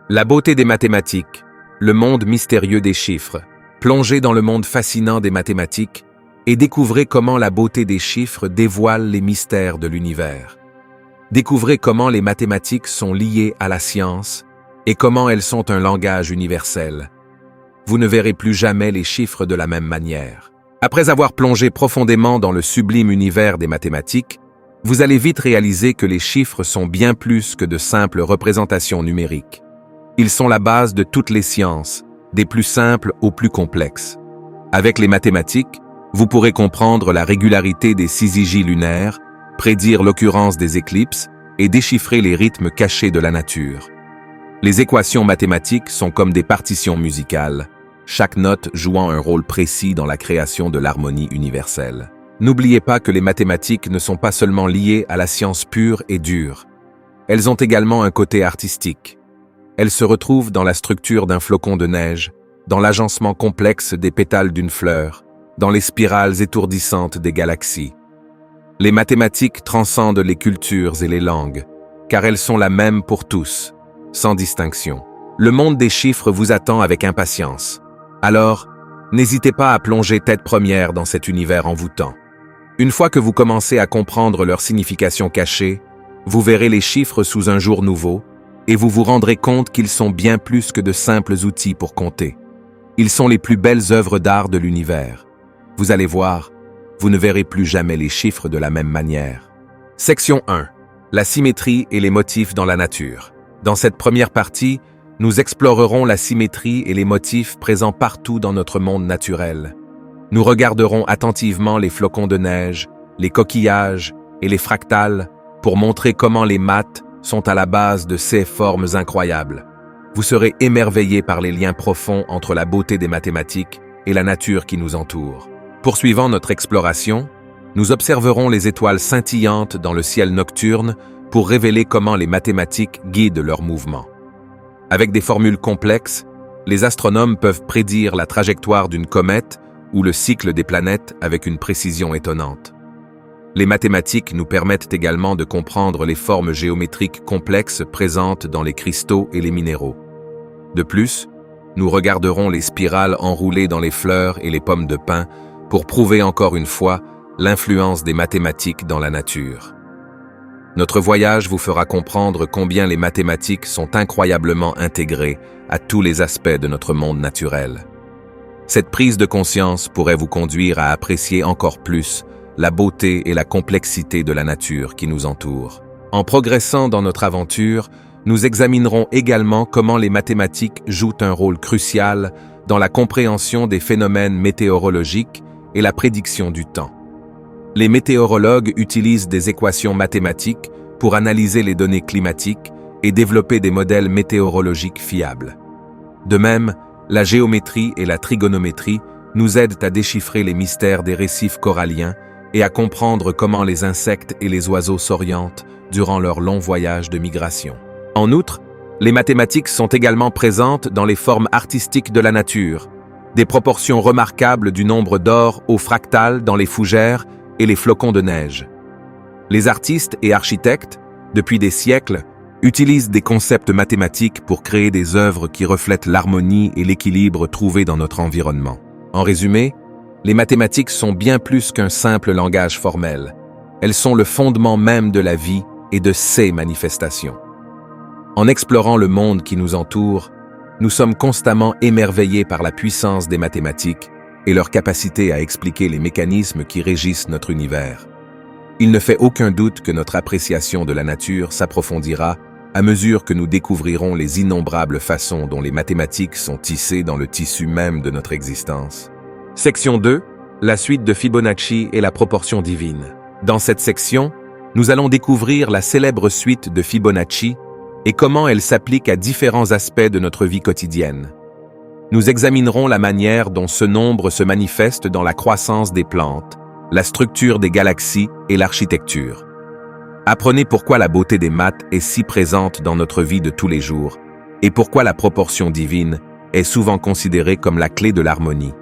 La beauté des mathématiques, le monde mystérieux des chiffres. Plongez dans le monde fascinant des mathématiques et découvrez comment la beauté des chiffres dévoile les mystères de l'univers. Découvrez comment les mathématiques sont liées à la science et comment elles sont un langage universel. Vous ne verrez plus jamais les chiffres de la même manière. Après avoir plongé profondément dans le sublime univers des mathématiques, vous allez vite réaliser que les chiffres sont bien plus que de simples représentations numériques. Ils sont la base de toutes les sciences, des plus simples aux plus complexes. Avec les mathématiques, vous pourrez comprendre la régularité des syzygies lunaires, prédire l'occurrence des éclipses et déchiffrer les rythmes cachés de la nature. Les équations mathématiques sont comme des partitions musicales, chaque note jouant un rôle précis dans la création de l'harmonie universelle. N'oubliez pas que les mathématiques ne sont pas seulement liées à la science pure et dure. Elles ont également un côté artistique. Elles se retrouvent dans la structure d'un flocon de neige, dans l'agencement complexe des pétales d'une fleur, dans les spirales étourdissantes des galaxies. Les mathématiques transcendent les cultures et les langues, car elles sont la même pour tous, sans distinction. Le monde des chiffres vous attend avec impatience. Alors, n'hésitez pas à plonger tête première dans cet univers envoûtant. Une fois que vous commencez à comprendre leur signification cachée, vous verrez les chiffres sous un jour nouveau, et vous vous rendrez compte qu'ils sont bien plus que de simples outils pour compter. Ils sont les plus belles œuvres d'art de l'univers. Vous allez voir, vous ne verrez plus jamais les chiffres de la même manière. Section 1. La symétrie et les motifs dans la nature. Dans cette première partie, nous explorerons la symétrie et les motifs présents partout dans notre monde naturel. Nous regarderons attentivement les flocons de neige, les coquillages et les fractales pour montrer comment les maths sont à la base de ces formes incroyables. Vous serez émerveillés par les liens profonds entre la beauté des mathématiques et la nature qui nous entoure. Poursuivant notre exploration, nous observerons les étoiles scintillantes dans le ciel nocturne pour révéler comment les mathématiques guident leurs mouvements. Avec des formules complexes, les astronomes peuvent prédire la trajectoire d'une comète ou le cycle des planètes avec une précision étonnante. Les mathématiques nous permettent également de comprendre les formes géométriques complexes présentes dans les cristaux et les minéraux. De plus, nous regarderons les spirales enroulées dans les fleurs et les pommes de pin pour prouver encore une fois l'influence des mathématiques dans la nature. Notre voyage vous fera comprendre combien les mathématiques sont incroyablement intégrées à tous les aspects de notre monde naturel. Cette prise de conscience pourrait vous conduire à apprécier encore plus la beauté et la complexité de la nature qui nous entoure. En progressant dans notre aventure, nous examinerons également comment les mathématiques jouent un rôle crucial dans la compréhension des phénomènes météorologiques et la prédiction du temps. Les météorologues utilisent des équations mathématiques pour analyser les données climatiques et développer des modèles météorologiques fiables. De même, la géométrie et la trigonométrie nous aident à déchiffrer les mystères des récifs coralliens et à comprendre comment les insectes et les oiseaux s'orientent durant leur long voyage de migration. En outre, les mathématiques sont également présentes dans les formes artistiques de la nature, des proportions remarquables du nombre d'or au fractal dans les fougères et les flocons de neige. Les artistes et architectes, depuis des siècles, utilisent des concepts mathématiques pour créer des œuvres qui reflètent l'harmonie et l'équilibre trouvés dans notre environnement. En résumé, les mathématiques sont bien plus qu'un simple langage formel. Elles sont le fondement même de la vie et de ses manifestations. En explorant le monde qui nous entoure, nous sommes constamment émerveillés par la puissance des mathématiques et leur capacité à expliquer les mécanismes qui régissent notre univers. Il ne fait aucun doute que notre appréciation de la nature s'approfondira à mesure que nous découvrirons les innombrables façons dont les mathématiques sont tissées dans le tissu même de notre existence. Section 2. La suite de Fibonacci et la proportion divine. Dans cette section, nous allons découvrir la célèbre suite de Fibonacci et comment elle s'applique à différents aspects de notre vie quotidienne. Nous examinerons la manière dont ce nombre se manifeste dans la croissance des plantes, la structure des galaxies et l'architecture. Apprenez pourquoi la beauté des maths est si présente dans notre vie de tous les jours et pourquoi la proportion divine est souvent considérée comme la clé de l'harmonie.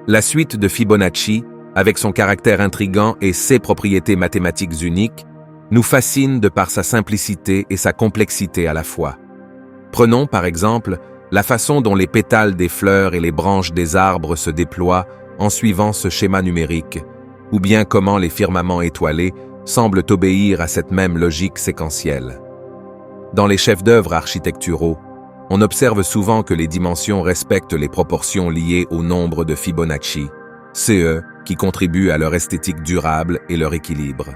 La suite de Fibonacci, avec son caractère intrigant et ses propriétés mathématiques uniques, nous fascine de par sa simplicité et sa complexité à la fois. Prenons, par exemple, la façon dont les pétales des fleurs et les branches des arbres se déploient en suivant ce schéma numérique, ou bien comment les firmaments étoilés semblent obéir à cette même logique séquentielle. Dans les chefs-d'œuvre architecturaux, on observe souvent que les dimensions respectent les proportions liées au nombre de Fibonacci, CE, qui contribuent à leur esthétique durable et leur équilibre.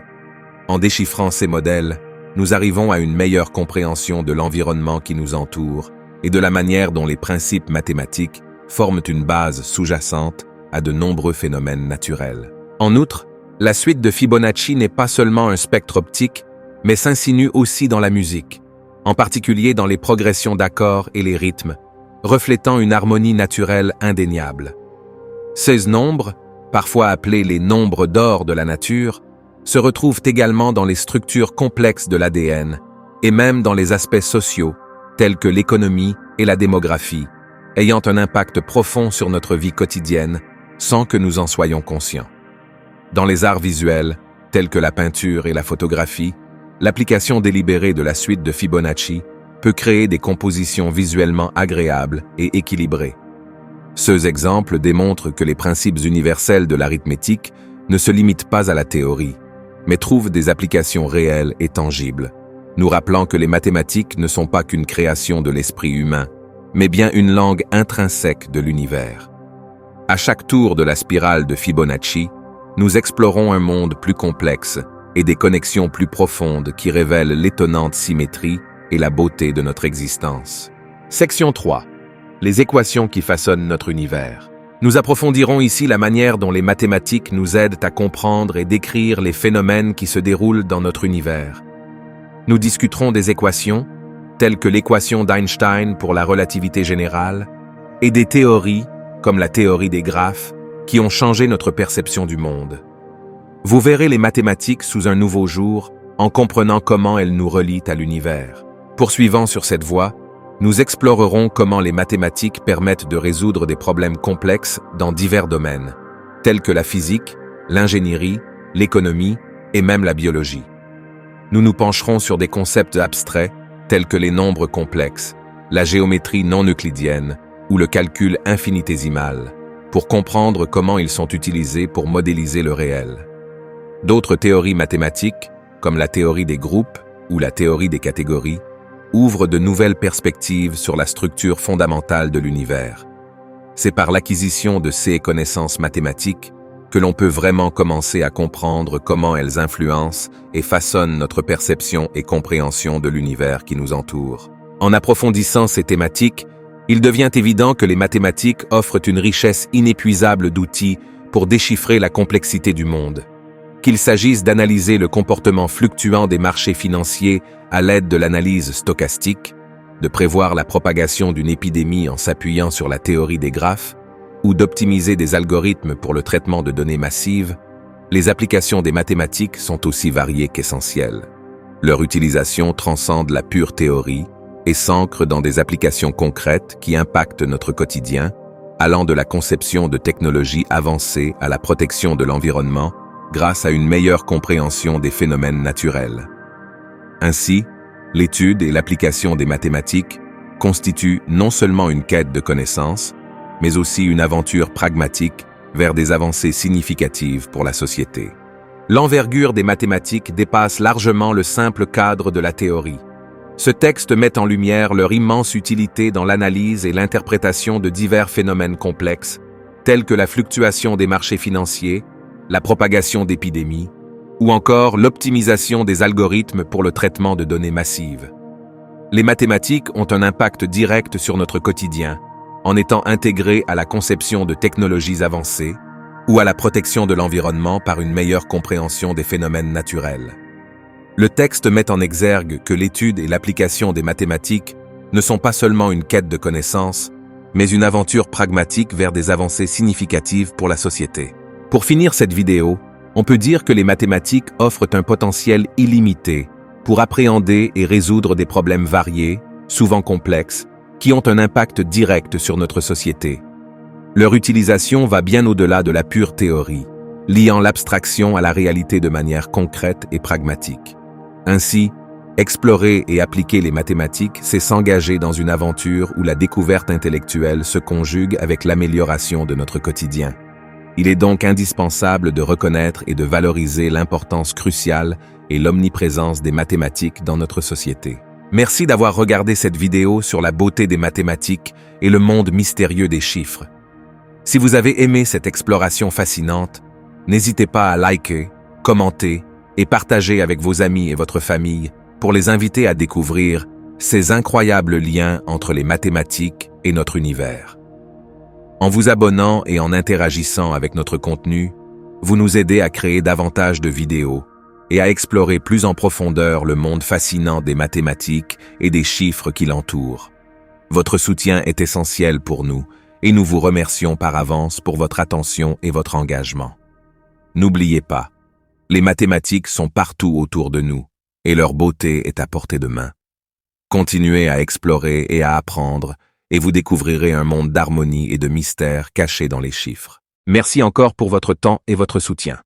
En déchiffrant ces modèles, nous arrivons à une meilleure compréhension de l'environnement qui nous entoure et de la manière dont les principes mathématiques forment une base sous-jacente à de nombreux phénomènes naturels. En outre, la suite de Fibonacci n'est pas seulement un spectre optique, mais s'insinue aussi dans la musique, en particulier dans les progressions d'accords et les rythmes, reflétant une harmonie naturelle indéniable. Ces nombres, parfois appelés les nombres d'or de la nature, se retrouvent également dans les structures complexes de l'ADN et même dans les aspects sociaux, tels que l'économie et la démographie, ayant un impact profond sur notre vie quotidienne sans que nous en soyons conscients. Dans les arts visuels, tels que la peinture et la photographie, l'application délibérée de la suite de Fibonacci peut créer des compositions visuellement agréables et équilibrées. Ces exemples démontrent que les principes universels de l'arithmétique ne se limitent pas à la théorie, mais trouvent des applications réelles et tangibles, nous rappelant que les mathématiques ne sont pas qu'une création de l'esprit humain, mais bien une langue intrinsèque de l'univers. À chaque tour de la spirale de Fibonacci, nous explorons un monde plus complexe et des connexions plus profondes qui révèlent l'étonnante symétrie et la beauté de notre existence. Section 3. Les équations qui façonnent notre univers. Nous approfondirons ici la manière dont les mathématiques nous aident à comprendre et décrire les phénomènes qui se déroulent dans notre univers. Nous discuterons des équations, telles que l'équation d'Einstein pour la relativité générale, et des théories, comme la théorie des graphes, qui ont changé notre perception du monde. Vous verrez les mathématiques sous un nouveau jour en comprenant comment elles nous relient à l'univers. Poursuivant sur cette voie, nous explorerons comment les mathématiques permettent de résoudre des problèmes complexes dans divers domaines, tels que la physique, l'ingénierie, l'économie et même la biologie. Nous nous pencherons sur des concepts abstraits tels que les nombres complexes, la géométrie non euclidienne ou le calcul infinitésimal, pour comprendre comment ils sont utilisés pour modéliser le réel. D'autres théories mathématiques, comme la théorie des groupes ou la théorie des catégories, ouvrent de nouvelles perspectives sur la structure fondamentale de l'univers. C'est par l'acquisition de ces connaissances mathématiques que l'on peut vraiment commencer à comprendre comment elles influencent et façonnent notre perception et compréhension de l'univers qui nous entoure. En approfondissant ces thématiques, il devient évident que les mathématiques offrent une richesse inépuisable d'outils pour déchiffrer la complexité du monde. Qu'il s'agisse d'analyser le comportement fluctuant des marchés financiers à l'aide de l'analyse stochastique, de prévoir la propagation d'une épidémie en s'appuyant sur la théorie des graphes, ou d'optimiser des algorithmes pour le traitement de données massives, les applications des mathématiques sont aussi variées qu'essentielles. Leur utilisation transcende la pure théorie et s'ancre dans des applications concrètes qui impactent notre quotidien, allant de la conception de technologies avancées à la protection de l'environnement, grâce à une meilleure compréhension des phénomènes naturels. Ainsi, l'étude et l'application des mathématiques constituent non seulement une quête de connaissances, mais aussi une aventure pragmatique vers des avancées significatives pour la société. L'envergure des mathématiques dépasse largement le simple cadre de la théorie. Ce texte met en lumière leur immense utilité dans l'analyse et l'interprétation de divers phénomènes complexes, tels que la fluctuation des marchés financiers, la propagation d'épidémies, ou encore l'optimisation des algorithmes pour le traitement de données massives. Les mathématiques ont un impact direct sur notre quotidien, en étant intégrées à la conception de technologies avancées ou à la protection de l'environnement par une meilleure compréhension des phénomènes naturels. Le texte met en exergue que l'étude et l'application des mathématiques ne sont pas seulement une quête de connaissances, mais une aventure pragmatique vers des avancées significatives pour la société. Pour finir cette vidéo, on peut dire que les mathématiques offrent un potentiel illimité pour appréhender et résoudre des problèmes variés, souvent complexes, qui ont un impact direct sur notre société. Leur utilisation va bien au-delà de la pure théorie, liant l'abstraction à la réalité de manière concrète et pragmatique. Ainsi, Explorer et appliquer les mathématiques, c'est s'engager dans une aventure où la découverte intellectuelle se conjugue avec l'amélioration de notre quotidien. Il est donc indispensable de reconnaître et de valoriser l'importance cruciale et l'omniprésence des mathématiques dans notre société. Merci d'avoir regardé cette vidéo sur la beauté des mathématiques et le monde mystérieux des chiffres. Si vous avez aimé cette exploration fascinante, n'hésitez pas à liker, commenter et partager avec vos amis et votre famille pour les inviter à découvrir ces incroyables liens entre les mathématiques et notre univers. En vous abonnant et en interagissant avec notre contenu, vous nous aidez à créer davantage de vidéos et à explorer plus en profondeur le monde fascinant des mathématiques et des chiffres qui l'entourent. Votre soutien est essentiel pour nous et nous vous remercions par avance pour votre attention et votre engagement. N'oubliez pas, les mathématiques sont partout autour de nous et leur beauté est à portée de main. Continuez à explorer et à apprendre et vous découvrirez un monde d'harmonie et de mystère caché dans les chiffres. Merci encore pour votre temps et votre soutien.